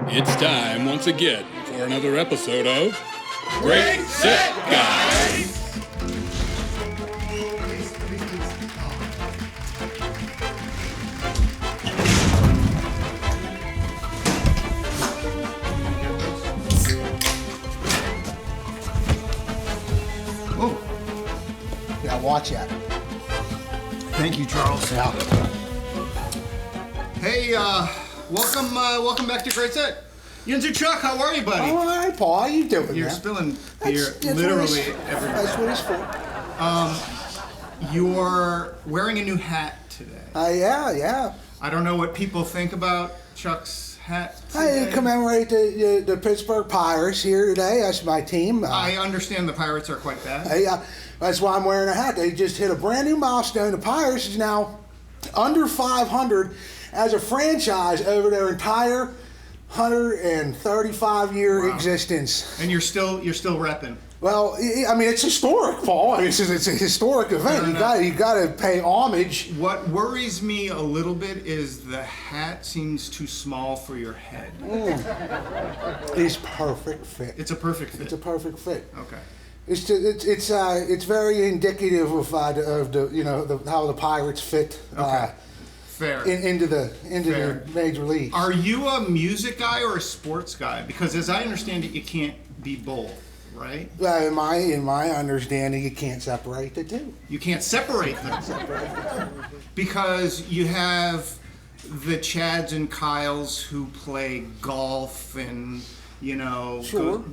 It's time once again for another episode of Great Set Guys. Oh, yeah, watch that. Thank you, Charles. Yeah. Hey, welcome back to Great Set. Yinzer Chuck, how are you, buddy? All right, Paul. How you doing? You're man? spilling beer That's literally what everywhere. That's what it's for. You're wearing a new hat today. Yeah. I don't know what people think about Chuck's hat I today. commemorate the Pittsburgh Pirates here today. That's my team. I understand the Pirates are quite bad. That's why I'm wearing a hat. They just hit a brand new milestone. The Pirates is now under 500 as a franchise over their entire 135-year existence. And you're still repping. Well, I mean, it's historic, Paul. I mean, it's a historic event. You got to pay homage. What worries me a little bit is the hat seems too small for your head. It's perfect fit. It's a perfect fit. It's a perfect fit. Okay. It's very indicative of the how the Pirates fit Fair. into the Fair. major leagues. Are you a music guy or a sports guy? Because as I understand it, you can't be both, right? In my understanding, you can't separate the two. You can't separate them. Because you have the Chads and Kyles who play golf and, Sure.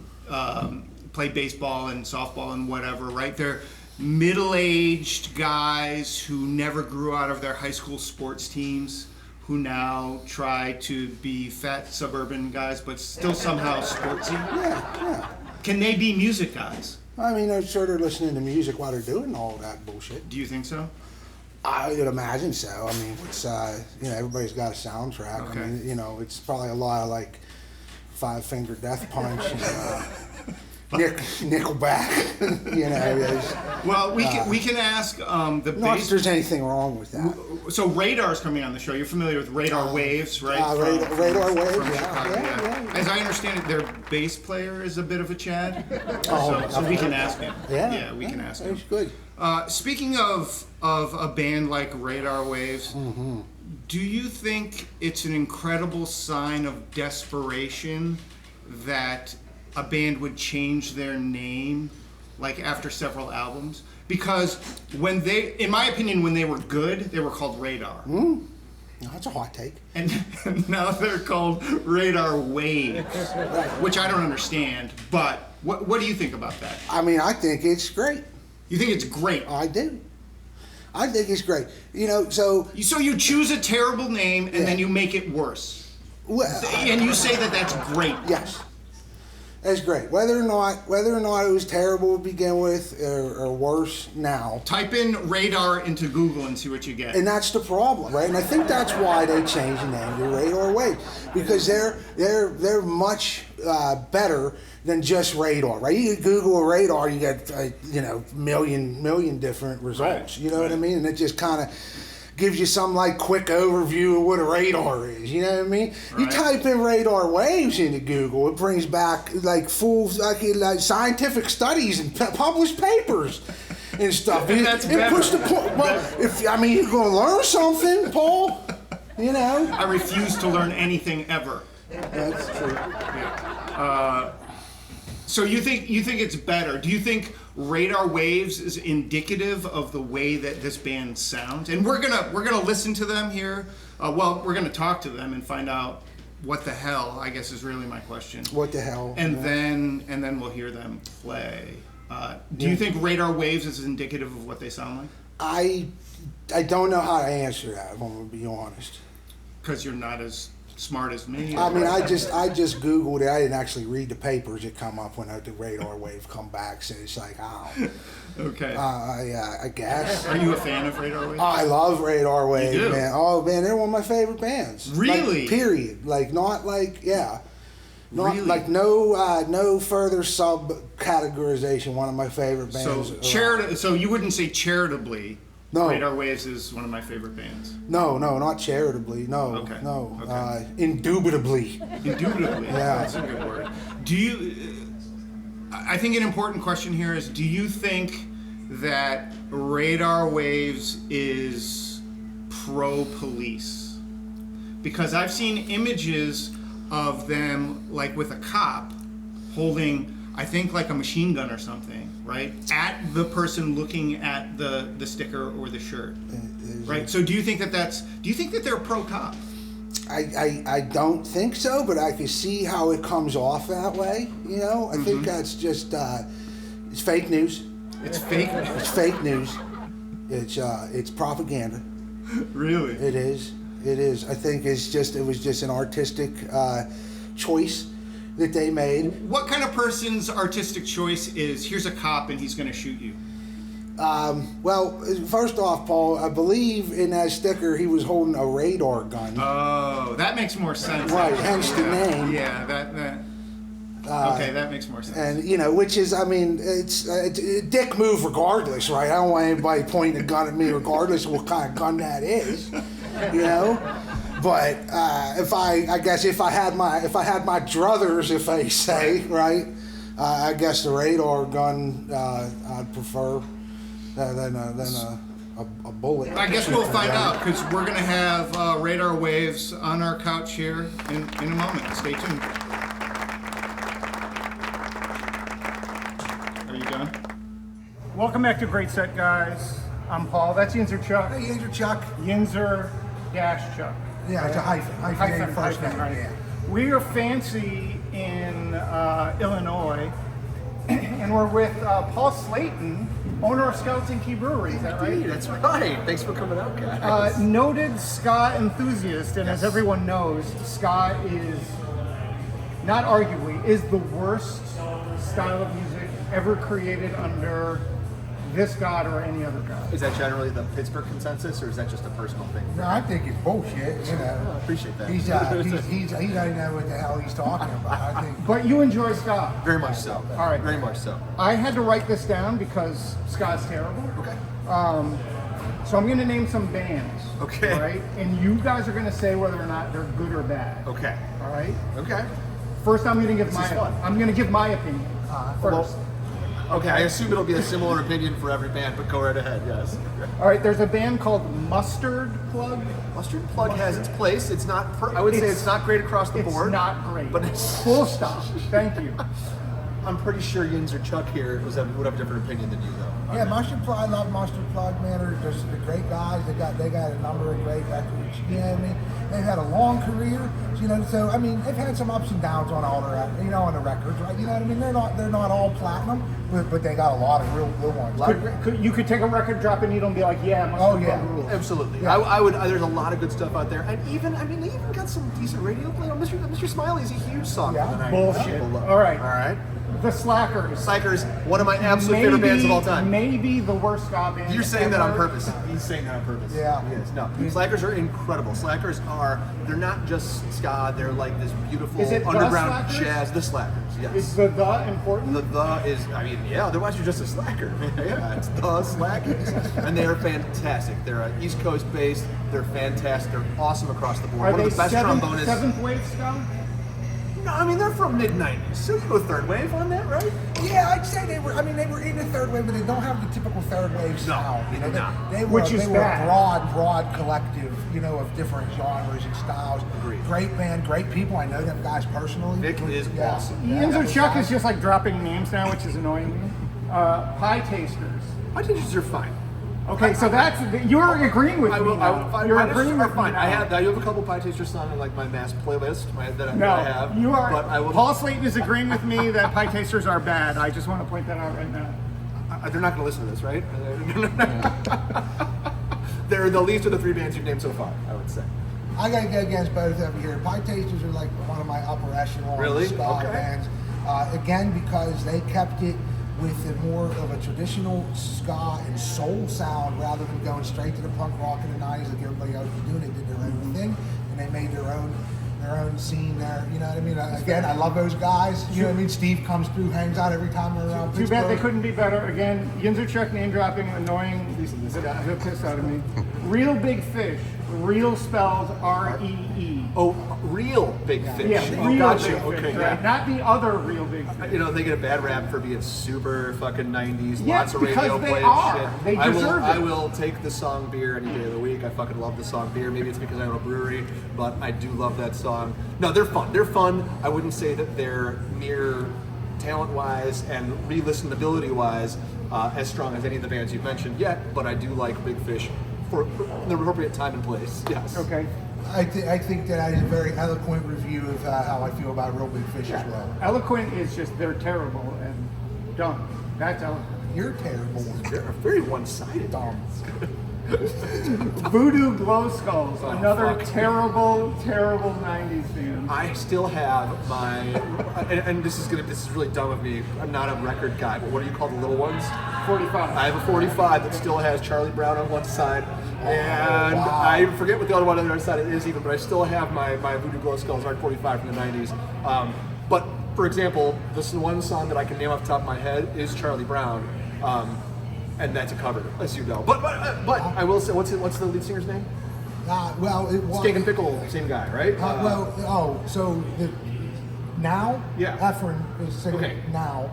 play baseball and softball and whatever, right? They're middle-aged guys who never grew out of their high school sports teams, who now try to be fat suburban guys, but still somehow sportsy. Yeah. Can they be music guys? I mean, I'm sure they're listening to music while they're doing all that bullshit. Do you think so? I would imagine so. I mean, it's everybody's got a soundtrack. Okay. I mean, it's probably a lot of like Five Finger Death Punch and Nickelback. Well, we can ask the Not that bass. there's anything wrong with that. So Radar's coming on the show. You're familiar with Radar Waves, right? Radar Waves, from yeah, Chicago, yeah. As I understand it, their bass player is a bit of a Chad. Oh, so we can ask him. Yeah, we can ask him. That's good. Speaking of a band like Radar Waves, do you think it's an incredible sign of desperation that a band would change their name like after several albums? Because in my opinion, when they were good, they were called Radar. That's a hot take. And now they're called Radar Waves, which I don't understand. But what do you think about that? I mean, I think it's great. You think it's great? I do. I think it's great. So you choose a terrible name and then you make it worse. And you say that that's great. Yes. That's great. Whether or not it was terrible to begin with or worse now. Type in Radar into Google and see what you get. And that's the problem, right? And I think that's why they changed the name to Radar Wave, because they're much better than just radar, right? You Google a radar, you get million different results. Right. You know what I mean? And it just kind of gives you some like quick overview of what a radar is. You know what I mean? Right. You type in radar waves into Google, it brings back like full like scientific studies and published papers and stuff. And that's better. Push the point. Well, you're going to learn something, Paul. I refuse to learn anything ever. That's true. Yeah. So you think it's better? Do you think Radar Waves is indicative of the way that this band sounds? And we're gonna listen to them here. We're gonna talk to them and find out what the hell, I guess, is really my question. What the hell? And then we'll hear them play. Do you think Radar Waves is indicative of what they sound like? I don't know how to answer that, if I'm gonna be honest. Because you're not as smart as me. I mean, I just Googled it. I didn't actually read the papers that come up when the radar wave come back. So it's like, Okay. I guess. Are you a fan of Radar Waves? I love Radar Wave, You do? man. Oh man, they're one of my favorite bands. Really? Like, period. Like not like yeah. Not Really? like no further sub categorization. One of my favorite bands. So you wouldn't say charitably No. Radar Waves is one of my favorite bands. No, not charitably. No, Okay. no. Okay. Indubitably. Indubitably. Yeah. That's a good word. Do you? I think an important question here is: do you think that Radar Waves is pro-police? Because I've seen images of them, like with a cop holding, I think, like a machine gun or something, right, at the person looking at the sticker or the shirt, right? So do you think that they're pro-cop? I don't think so, but I can see how it comes off that way. You know, I think that's just it's fake news. It's fake. It's fake news. It's propaganda. Really? It is. It is. I think it was just an artistic choice that they made. What kind of person's artistic choice is, here's a cop and he's going to shoot you? Well, first off, Paul, I believe in that sticker he was holding a radar gun. Oh, that makes more sense. Right, hence the name. Yeah, that okay, that makes more sense. And, you know, which is, I mean, it's a dick move regardless, right? I don't want anybody pointing a gun at me regardless of what kind of gun that is, you know? But if I had my druthers, if I say, right, I guess the radar gun I'd prefer than a bullet. I guess we'll find out, because we're going to have Radar Waves on our couch here in a moment. Stay tuned. Are you done? Welcome back to Great Set, guys. I'm Paul. That's Yinzer Chuck. Hey, Andrew Chuck. Yinzer dash Chuck. Yeah, it's a hyphen first name. Right. Yeah. We are fancy in Illinois, and we're with Paul Slayton, owner of Scouts and Key Brewery. Is that right? That's right. Thanks for coming out, guys. Noted ska enthusiast, and as everyone knows, ska is, not arguably, is the worst style of music ever created under this god or any other god. Is that generally the Pittsburgh consensus, or is that just a personal thing? No, I think it's bullshit. You know, I appreciate that. he doesn't know what the hell he's talking about. I think. But you enjoy ska. Very much so. All right. Very much so. I had to write this down because ska's terrible. Okay. So I'm going to name some bands. Okay. All right? And you guys are going to say whether or not they're good or bad. Okay. All right? Okay. First, I'm going to give This is fun. I'm going to give my opinion first. Okay, I assume it'll be a similar opinion for every band, but go right ahead, yes. All right, there's a band called Mustard Plug. Mustard Plug has its place. It's not, I would say it's not great across the board. It's not great. But it's full stop. Thank you. I'm pretty sure Yins or Chuck here would have a different opinion than you, though. Yeah, Mustard Plug. I love Mustard Plug, man. They're great guys. They got a number of great records. You know what I mean? They've had a long career. You know, so I mean, they've had some ups and downs on all their, on the records, right? You know what I mean? They're not all platinum, but they got a lot of real good ones. You could take a record, drop a needle, and be like, yeah, Mustard Plug rules. Absolutely. Yeah. I would. There's a lot of good stuff out there, and they even got some decent radio play. Mr. Smiley's a huge song Yeah. for the night. Bullshit. People love. All right. All right. The Slackers. Slackers, one of my absolute favorite bands of all time. Maybe the worst ska band. You're saying that on ever. purpose. He's saying that on purpose. Yeah. He is. No. Slackers are incredible. Slackers they're not just ska, they're like this beautiful Is it the underground Slackers? jazz. The Slackers, yes. Is the important? The is, yeah, otherwise you're just a slacker. Yeah, it's the Slackers. And they are fantastic. They're East Coast based, they're fantastic, they're awesome across the board. Are One they of the best trombonists. seventh wave ska? No, they're from mid-90s, so you go third wave on that, right? Yeah, I'd say they were in the third wave, but they don't have the typical third wave sound. they do not. They were, Which is they were bad. a broad collective, of different genres and styles. Agreed. Great band, great people. I know them guys personally. Vic is awesome. Yins or Chuck is just like dropping names now, which is annoying me. Pie Tasters. My teachers are fine. Okay, so you're agreeing with me now. You're Pie agreeing tasters with are fine. me I now. have a couple Pie Tasters songs on like my mass playlist that I No, have. you are. But I will. Paul Slayton is agreeing with me that Pie Tasters are bad. I just want to point that out right now. They're not going to listen to this, right? They're the least of the three bands you've named so far, I would say. I gotta go against both of them here. Pie Tasters are like one of my upper echelon Really? ska Okay. bands. Again, because they kept it with a more of a traditional ska and soul sound rather than going straight to the punk rock in the 90s like everybody else was doing. They did their own thing and they made their own their own scene there. You know what I mean? Again, I love those guys. You know what I mean? Steve comes through, hangs out every time we're around. Too bad they couldn't be better. Again, Yinzerchuk name dropping, annoying the piss out of me. Real Big Fish. Real spelled R-E-E. Oh, real big fish. Yeah, oh, real gotcha. big Okay, fish, yeah. right? Not the other real big fish. You know, they get a bad rap for being super fucking 90s, Yeah, lots of because radio they play are. and shit. They deserve I it. will take the song Beer any day of the week. I fucking love the song Beer. Maybe it's because I own a brewery, but I do love that song. No, they're fun. They're fun. I wouldn't say that they're mere talent-wise and re-listenability-wise as strong as any of the bands you've mentioned yet, but I do like Big Fish for the appropriate time and place. Yes. Okay. I think that is a very eloquent review of how I feel about Real Big Fish as well. Eloquent is just they're terrible and dumb. That's eloquent. You're terrible. They're very one-sided. Dumb. Voodoo Glow Skulls, another fuck. terrible 90s band. I still have my, and this is really dumb of me. I'm not a record guy, but what do you call the little ones? 45. I have a 45 that still has Charlie Brown on one side, and wow. I forget what the other one on the other side is even, but I still have my Voodoo Glow Skulls R45 from the 90s. But for example, this one song that I can name off the top of my head is Charlie Brown, and that's a cover, as you know. But I will say, what's the lead singer's name? Well, it was. Steak and Pickle, same guy, right? Now? Yeah. Efren is singing Okay. now.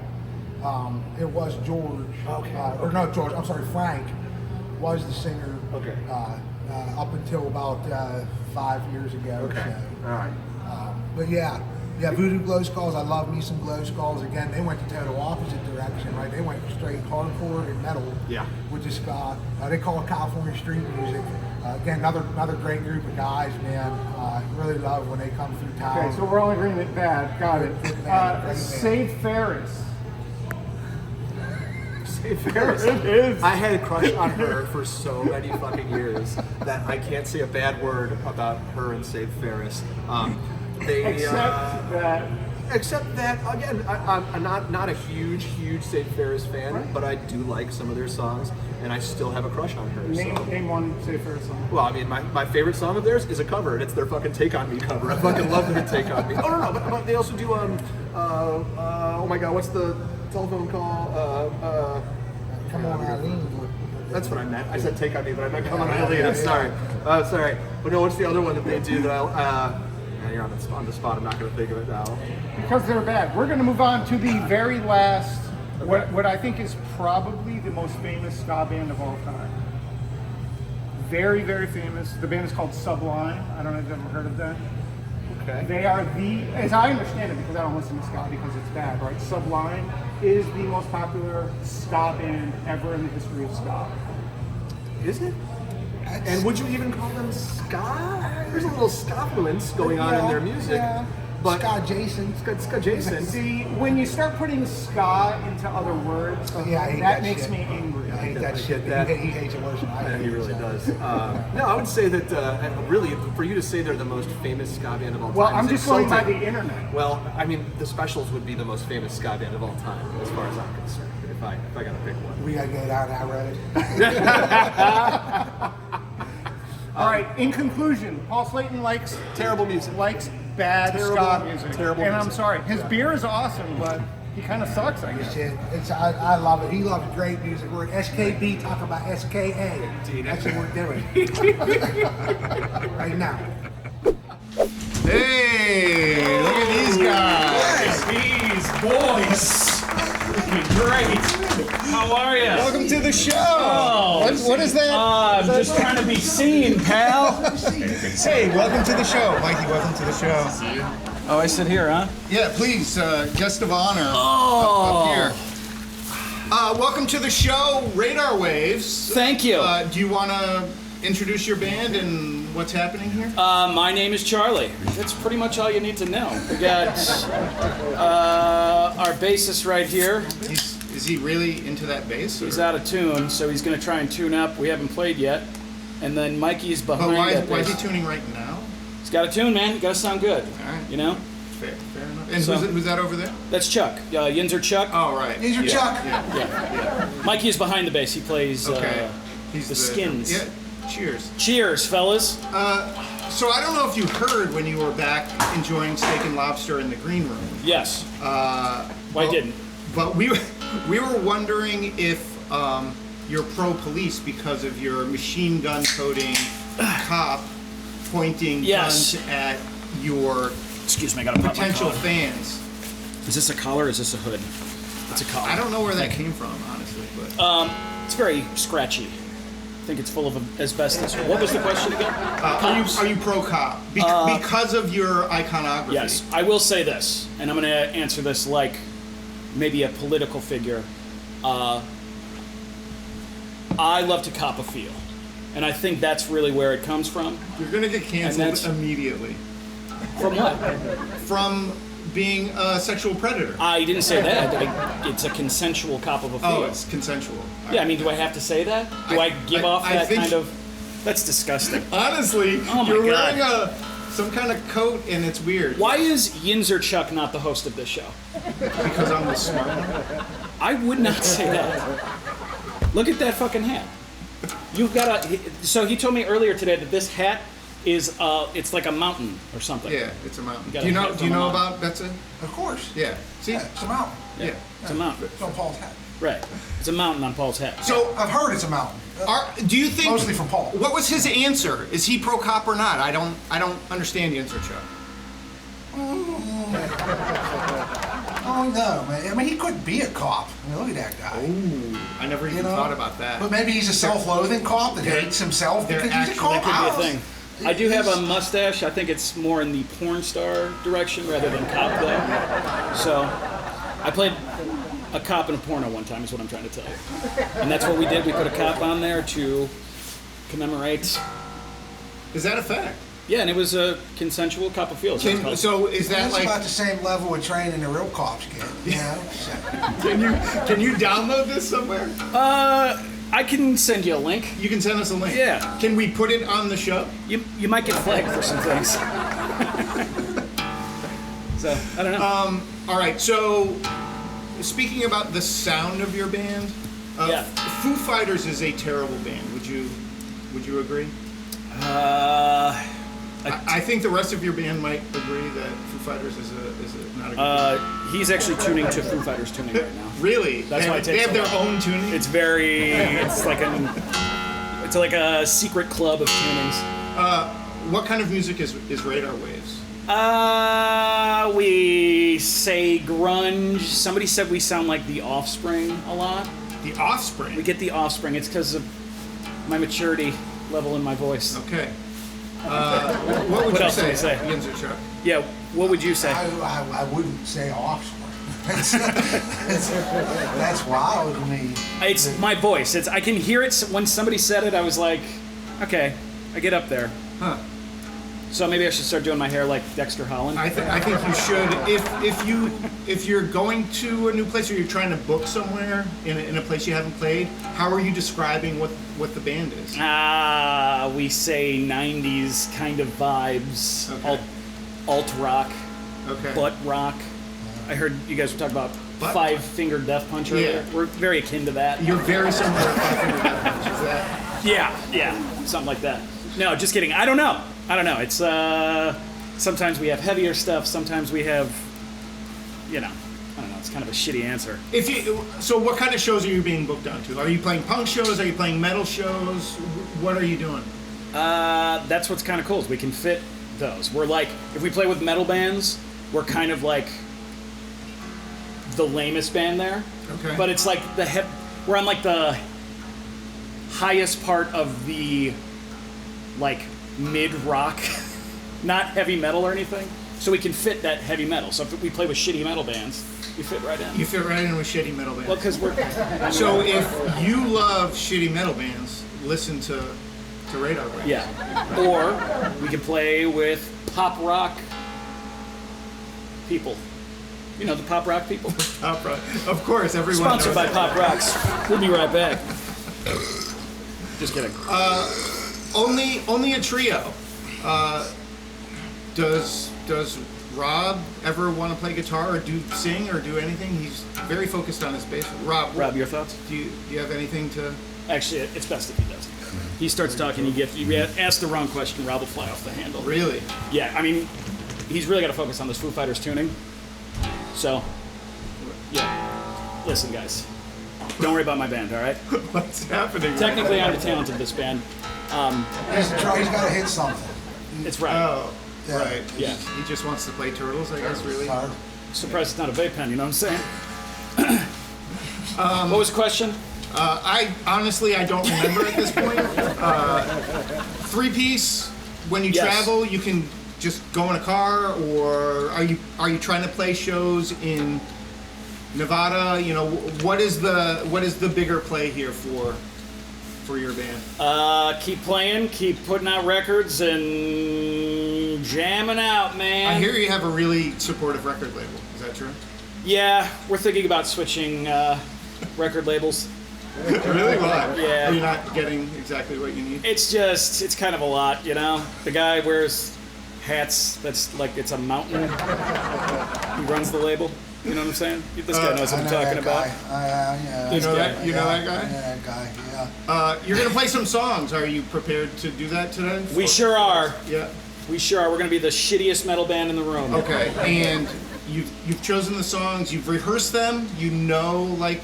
It was George. Okay. Or not George, I'm sorry, Frank was the singer. Okay. Up until about 5 years ago. Okay. So. All right. But yeah, Voodoo Glow Skulls. I love me some Glow Skulls. Again, they went the total opposite direction, right? They went straight hardcore and metal. Yeah. With the ska. They call it California street music. Again, another great group of guys, man. Really love when they come through town. Okay, so we're all agreeing that bad. Got it. Great band. Save Ferris. Ferris. It is. I had a crush on her for so many fucking years that I can't say a bad word about her and Save Ferris. Except that again, I'm not a huge Save Ferris fan, Right. but I do like some of their songs, and I still have a crush on her. Name one Save Ferris song. Well, I mean, my favorite song of theirs is a cover, and it's their fucking "Take on Me" cover. I fucking love their "Take on Me." Oh no, but they also do oh my god, what's the telephone call? Come on, Eileen. That's what I meant. I said "Take on Me," but I meant "Come on, Eileen." I'm sorry. Sorry. But no, what's the other one that they do that you're on the spot. I'm not going to think of it now. Because they're bad. We're going to move on to the very last, what I think is probably the most famous ska band of all time. Very, very famous. The band is called Sublime. I don't know if you've ever heard of them. Okay. They are as I understand it, because I don't listen to ska because it's bad, right? Sublime is the most popular ska band ever in the history of ska. Is it? And would you even call them ska? There's a little ska-fluence going on in their music. Yeah. But Ska Jason. Ska Jason. See, when you start putting ska into other words, Yeah, I hate that that makes shit. me angry. I hate I that get shit. that. He hates it worse than I Yeah, do. he really so. does. No, I would say that really, for you to say they're the most famous ska band of all Well, time. I'm is just going by insulting. the internet. Well, I mean, the Specials would be the most famous ska band of all time, as far as I'm concerned. If I got to pick one. We gotta go down that road. All right. In conclusion, Paul Slayton likes Terrible music. bad Terrible- ska music. terrible and I'm music. sorry, his beer is awesome, but he kind of sucks, I guess. Shit, I love it. He loves great music. We're at SKB talking about SKA. Indeed. That's what we're doing right now. Hey, look at these guys. These boys. Looking great. How are you? Welcome to the show. Oh. What is that? I'm just trying to be seen, pal. Hey, welcome to the show. Mikey, welcome to the show. Oh, I sit here, huh? Yeah, please, guest of honor Oh. up here. Welcome to the show, Radar Waves. Thank you. Do you want to introduce your band and what's happening here? My name is Charlie. That's pretty much all you need to know. We got our bassist right here. Is he really into that bass? Or? He's out of tune, so he's going to try and tune up. We haven't played yet. And then Mikey's But behind why that is he bass. tuning right now? He's got a tune, man. You got to sound good. All right. You know? Fair enough. And So- who's that over there? That's Chuck. Yinzer Chuck. Oh, right. Here's your Chuck. Yeah. Mikey is behind the bass. He plays Okay. He's the Skins. Yeah. Cheers. Cheers, fellas. So I don't know if you heard when you were back enjoying steak and lobster in the green room. Yes. Why didn't? But we were wondering if you're pro-police because of your machine gun toting cop pointing Yes. guns at your Excuse me, I gotta pop my potential collar. fans. Is this a collar or is this a hood? It's a collar. I don't know where that came from, honestly, but It's very scratchy. I think it's full of asbestos. What was the question again? are you pro-cop because of your iconography? Yes, I will say this, and I'm going to answer this like maybe a political figure. I love to cop a feel, and I think that's really where it comes from. You're gonna get canceled immediately From what? from being a sexual predator. I didn't say that. It's a consensual cop of a feel. Oh, it's consensual. Yeah, I mean, do I have to say that? Do I give off I that think- kind of... That's disgusting. Honestly, Oh my you're God. wearing some kind of coat and it's weird. Why is Yinzer Chuck not the host of this show? Because I'm the smart one. I would not say that. Look at that fucking hat. You've got a... So he told me earlier today that this hat is, it's like a mountain or something. Yeah, it's a mountain. got Do you a know? hat Do from you a know mountain. about Betsy? Of course. Yeah. See? Yeah, it's a mountain. Yeah. It's a mountain. It's on Paul's hat. Right. It's a mountain on Paul's hat. So, I've heard it's a mountain. do you think? Mostly from Paul. What was his answer? Is he pro cop or not? I don't understand the answer, Chuck. Oh no, man. I mean, he couldn't be a cop. I mean, look at that guy. Ooh, I never even thought about that. But maybe he's a self-loathing cop that hates himself they're because he's a actually- cop. That could be a thing. I do have a mustache. I think it's more in the porn star direction rather than cop, though. So, I played a cop in a porno one time, is what I'm trying to tell you. And that's what we did. We put a cop on there to commemorate. Is that a fact? Yeah, and it was a consensual cop of field. So is that That's like? about the same level of training the real cops get. You know? So, Can you download this somewhere? I can send you a link. You can send us a link. Yeah. Can we put it on the show? You might get flagged for some things. So, I don't know. All right. So, speaking about the sound of your band, Yeah. Foo Fighters is a terrible band. Would you agree? I think the rest of your band might agree that Foo Fighters is not a good band. He's actually tuning to Foo Fighters tuning right now. Really? That's they why have, it they takes have so their long. own tuning? It's like a secret club of tunings. What kind of music is Radar Waves? We say grunge. Somebody said we sound like The Offspring a lot. The Offspring? We get The Offspring. It's because of my maturity level in my voice. Okay. What would What you else say, would I say? Jens or Chuck? Yeah, what would you say? I wouldn't say offspring. That's wild to me. It's my voice. I can hear it when somebody said it. I was like, okay, I get up there. Huh. So maybe I should start doing my hair like Dexter Holland. I think you should. If you're going to a new place or you're trying to book somewhere in a place you haven't played, how are you describing what the band is? We say 90s kind of vibes, Okay. alt rock, Okay. butt rock. I heard you guys were talking about Butt? Five Finger Death Punch earlier. Yeah. We're very akin to that. You're very similar to Five Finger Death Punch, is that? Yeah, something like that. No, just kidding. I don't know. It's sometimes we have heavier stuff. Sometimes we have, I don't know. It's kind of a shitty answer. So what kind of shows are you being booked onto? Are you playing punk shows? Are you playing metal shows? What are you doing? That's what's kind of cool is we can fit those. We're like, if we play with metal bands, we're kind of like the lamest band there. Okay. But it's like we're on like the highest part of the like mid rock, not heavy metal or anything. So we can fit that heavy metal. So if we play with shitty metal bands, we fit right in. You fit right in with shitty metal bands. Well, because we're So if you love shitty metal bands, listen to Radar Waves. yeah. Or we can play with pop rock people. You know the pop rock people. Top rock. Of course, everyone. Sponsored by knows Pop Rocks. We'll be right back. Just kidding. Only a trio. Does Rob ever want to play guitar or sing or do anything? He's very focused on his bass. Rob, Rob, your thoughts? do you have anything to? Actually, it's best if he does. he starts talking, you ask the wrong question, Rob will fly off the handle. Really? Yeah, I mean, he's really got to focus on this Foo Fighters tuning. So, yeah. Listen, guys. Don't worry about my band, all right? What's happening? Technically, I'm the talent of this band. He's got to hit something. It's right. Oh, Yeah. right. Yeah. He just wants to play Turtles, I guess, really? Surprised it's not a vape pen, you know what I'm saying? What was the question? I honestly, I don't remember at this point. Three-piece, when you Yes. travel, you can just go in a car, or are you trying to play shows in Nevada? You know, what is the bigger play here for your band? Keep playing, keep putting out records, and jamming out, man. I hear you have a really supportive record label. Is that true? Yeah, we're thinking about switching record labels. Really? Why? Yeah. Are you not getting exactly what you need? It's kind of a lot, you know? The guy wears hats that's like it's a mountain. He runs the label. You know what I'm saying? This guy knows what I'm talking about. Yeah. You know that? You know that guy? Yeah, that guy. Yeah. You're gonna play some songs. Are you prepared to do that today? We sure are. Yeah. We sure are. We're gonna be the shittiest metal band in the room. Okay. And you've chosen the songs. You've rehearsed them. You know, like,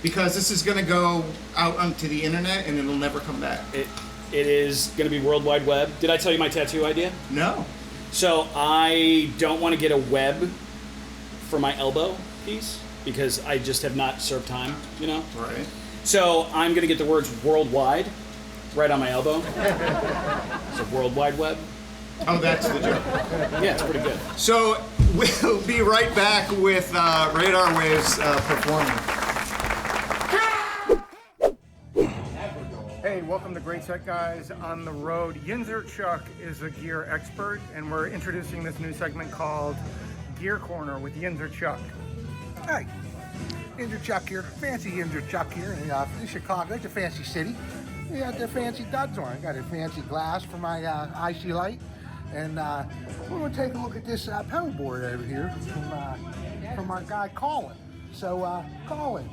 because this is gonna go out onto the internet and it'll never come back. It is gonna be World Wide Web. Did I tell you my tattoo idea? No. So I don't want to get a web for my elbow piece because I just have not served time, you know? Right. So I'm going to get the words worldwide right on my elbow. So World Wide Web. Oh, that's the joke. Yeah, it's pretty good. So we'll be right back with Radar Waves performing. Hey, welcome to Great Set Guys on the Road. Yinzer Chuck is a gear expert, and we're introducing this new segment called Gear Corner with Yinzer Chuck. Hey, Yinzer Chuck here. Fancy Yinzer Chuck here in Chicago. It's a fancy city. We got the fancy duds on. I got a fancy glass for my IC light. And we're going to take a look at this pedal board over here from our guy Colin. So, Colin,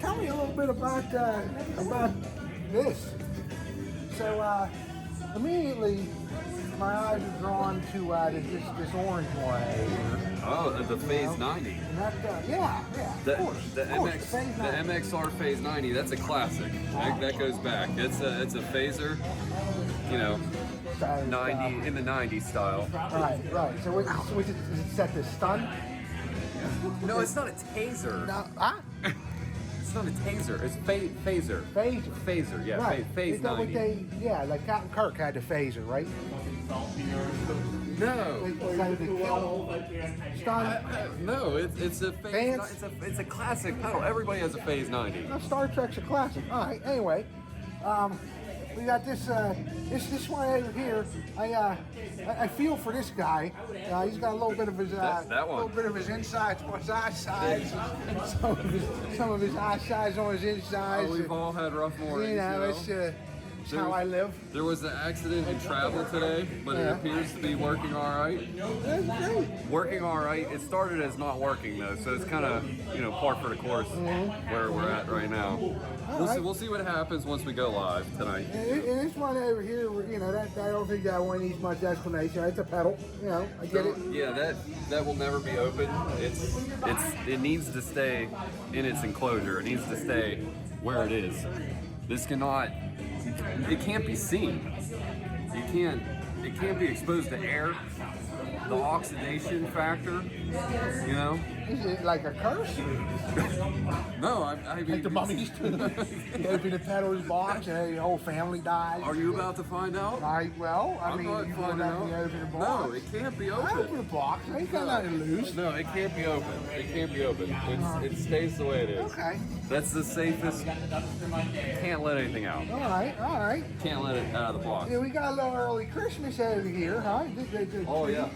tell me a little bit about this. So, immediately, my eyes are drawn to this orange one over here. Oh, the Phase 90. And that, yeah, The, of course. the, of course, MX, Phase the 90. MXR Phase 90, that's a classic. That goes back. It's a phaser, you know, Style 90 in the 90s style. Right. So, is it set to stun? No, it's not a taser. No, It's not a taser. It's phaser. Phaser. Phaser, yeah. Right. Phase Is that what 90. like Captain Kirk had the phaser, right? No. Is that the kill? Stun? No, it's a phase. Vance? It's a classic pedal. Everybody has a Phase 90. Star Trek's a classic. All right. Anyway, we got this this one over here. I feel for this guy. He's got a little bit of his That one. little bit of his insides on his eyesides. Some of his eyesides on his insides. We've all had rough mornings. You know, it's how I live. There was an accident in travel today, but it Yeah. appears to be working all right. That's great. Working all right. It started as not working though, so it's kind of par for the course where we're at right now. We'll see what happens once we go live tonight. And this one over here, that I don't think that one needs much explanation. It's a pedal, I get it. Yeah, that will never be open. It needs to stay in its enclosure. It needs to stay where it is. This cannot. It can't be seen. It can't be exposed to air. The oxidation factor, Is it like a curse? No, I mean. Like the mummies do? You open the pedal's box and the whole family dies. Are you about to find out? I I'm mean, not you finding let me out. open the box. No, it can't be I open the open. box. I ain't got nothing to lose. No, it can't be open. It can't be open. It stays the way it is. Okay. That's the safest. Can't let anything out. All right. Can't let it out of the box. Yeah, we got a little early Christmas over here, huh? Oh yeah.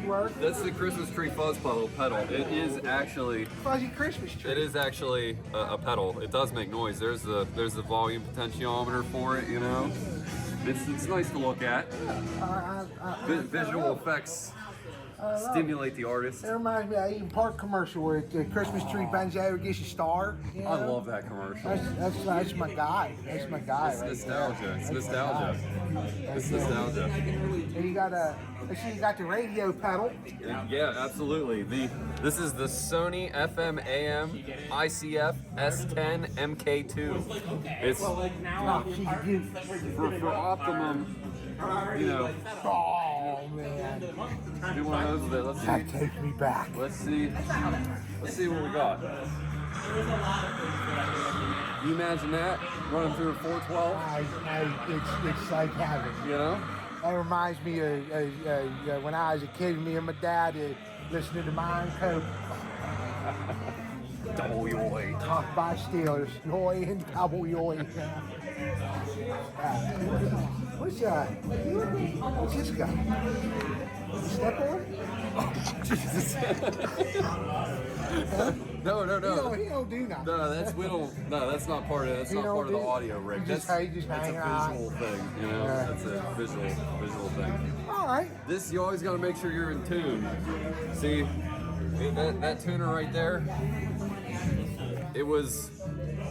Work. That's the Christmas tree fuzz pedal. It is actually Fuzzy Christmas tree. a pedal. It does make noise. There's the volume potentiometer for it. It's nice to look at. Visual effects stimulate the artist. It reminds me of Eden Park commercial where the Christmas tree bends over, gets a star. You know? I love that commercial. That's my guy. That's my guy. It's right nostalgia. there. It's That's my nostalgia. guy. It's nostalgia. And you got you got the radio pedal. Yeah, absolutely. This is the Sony FM AM ICF S10 MK2. It's for optimum. You know. Oh man. Do one of those. Let's see. That takes me back. Let's see what we got. You imagine that running through a 412? It's like heaven. You know? That reminds me of when I was a kid, me and my dad listening to Mine Coke. Double yoy. Talk by Steelers. Yoy and double yoy. What's this guy? Step on? Jesus. No. He don't do nothing. No, that's not part of it. That's not part of the audio, Rick. That's a visual thing, you know? Yeah. That's a visual thing. All right. This, you always got to make sure you're in tune. See, that tuner right there, it was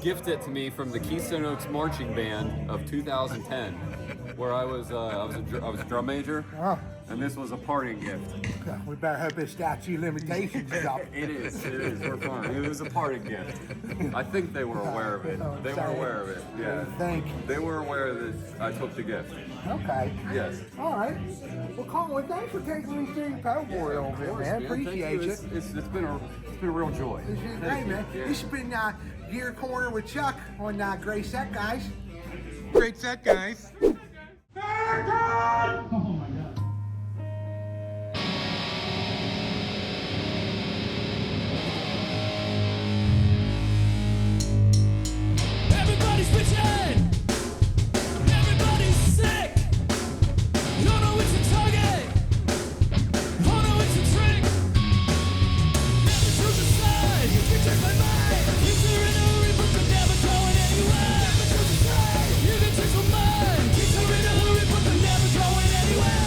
gifted to me from the Keystone Oaks Marching Band of 2010, where I was a drum major. Oh. And this was a parting gift. We better hope this statute of limitations is up. It is. We're fine. It was a parting gift. I think they were aware of it. They were aware of it. Yeah. They were aware that I took the gift. Okay. Yes. All right. Well, Colin, thanks for taking me through your pedalboard a little bit, man. Appreciate you. It's been a real joy. Hey, man. This has been Gear Corner with Chuck on Great Set, guys. Great set, guys. Everybody's bitching! Everybody's sick! Don't know which to target! Don't know which to drink! Never choose a side! You can change my mind! Future in a hurry, but they're never going anywhere! Never choose a side! You can change my mind! Future in a hurry, but they're never going anywhere!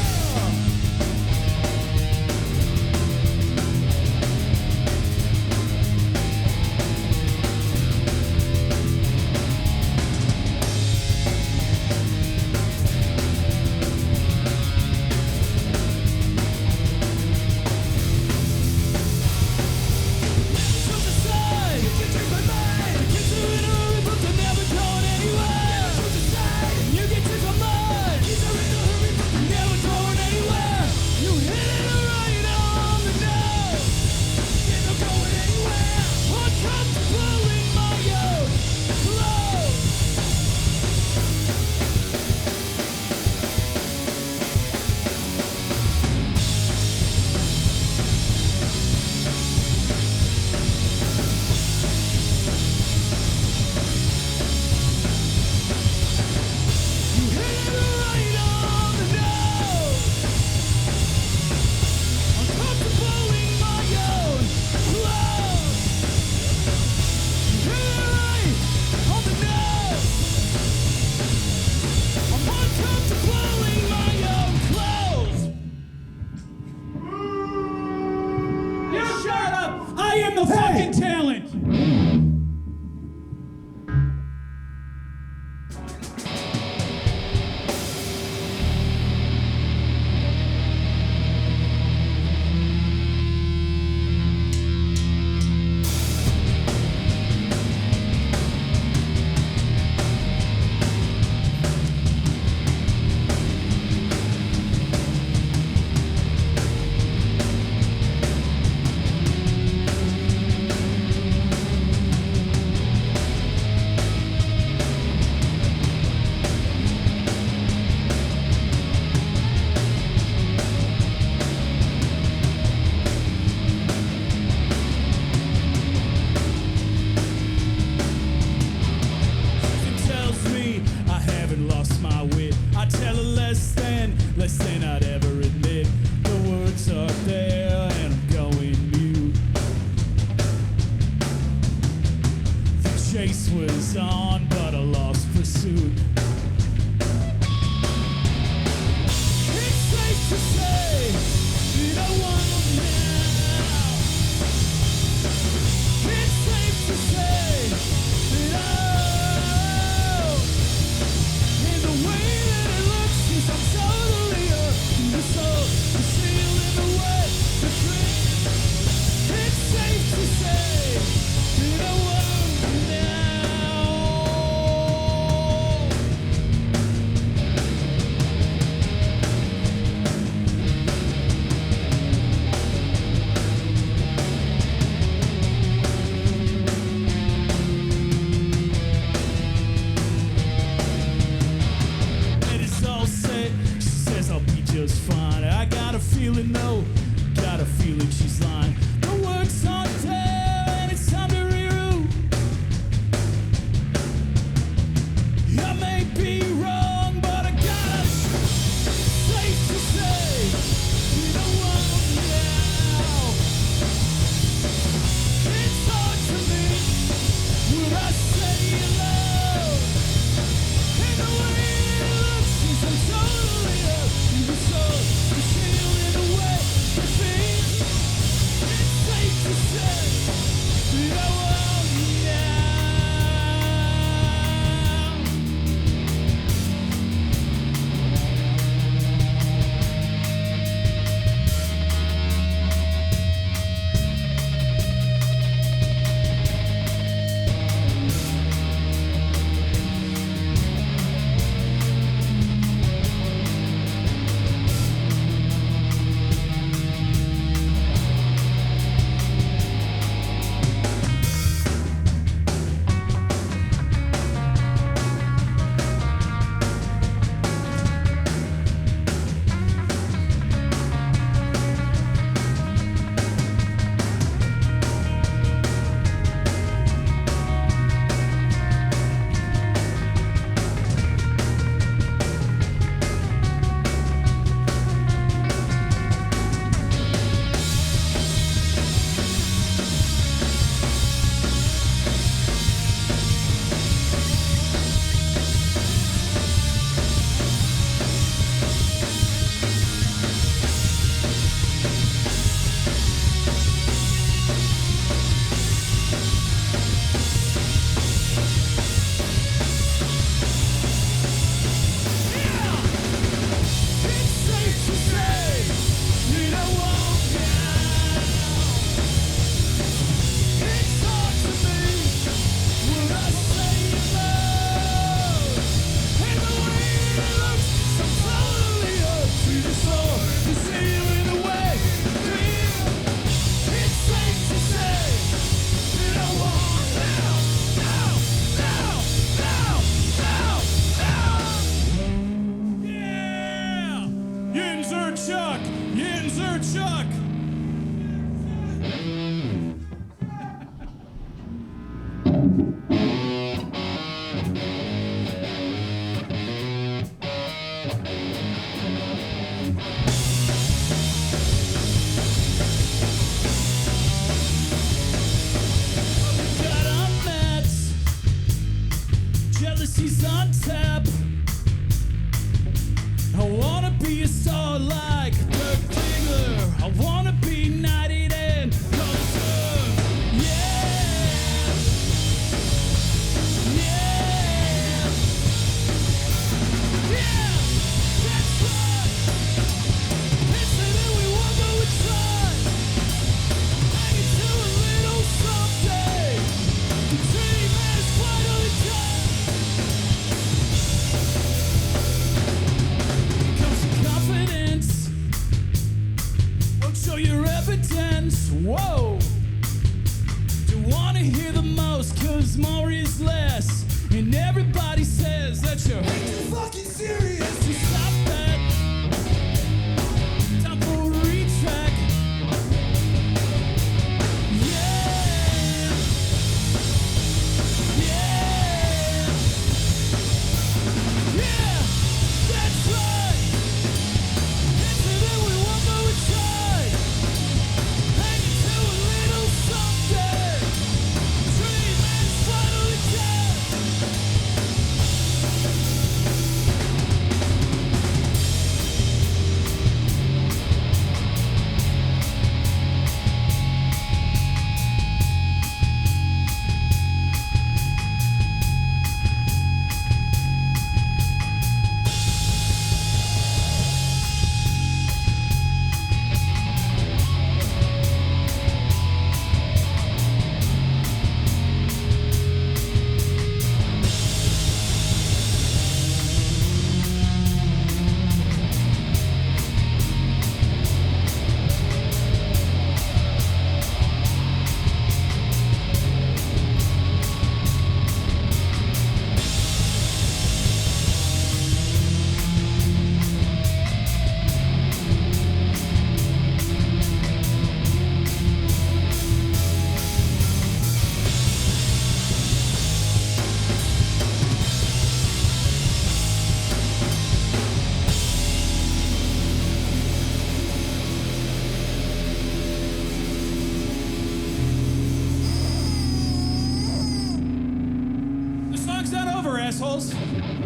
No one Yeah, I got a feeling though, got a feeling she's lying. The work's on there and it's time to reroute. I may be wrong, but I got it. Safe to say, you don't want me now. It's hard to me when I say you love. And the way it looks is I'm totally up to the soul. You feel in the way you feel. It's safe to say you don't want me now. It's safe to say you don't want me now. It's hard to me when I say you love. And the way it looks, so totally up to the soul. You see you in the way you feel. It's safe to say you don't want me now, now, now, now, now, now. Yeah! Yins or Chuck! Yins or Chuck! Got on meds, jealousy's on tap. I wanna be a star like Dirk Diggler. I wanna be knighted and conquered. Yeah, yeah, yeah. That's right. It's that we want, but we try. Hanging to a little someday. The dream has finally died. Comes the confidence. Won't show your evidence. Whoa. Don't wanna hear the most, cause more is less. And everybody says that you're fucking serious. So stop that. Time for a retrack. Yeah. Yeah. Yeah. That's right. It's that we want, but we try. Hanging to a little someday. Dream has finally died. assholes.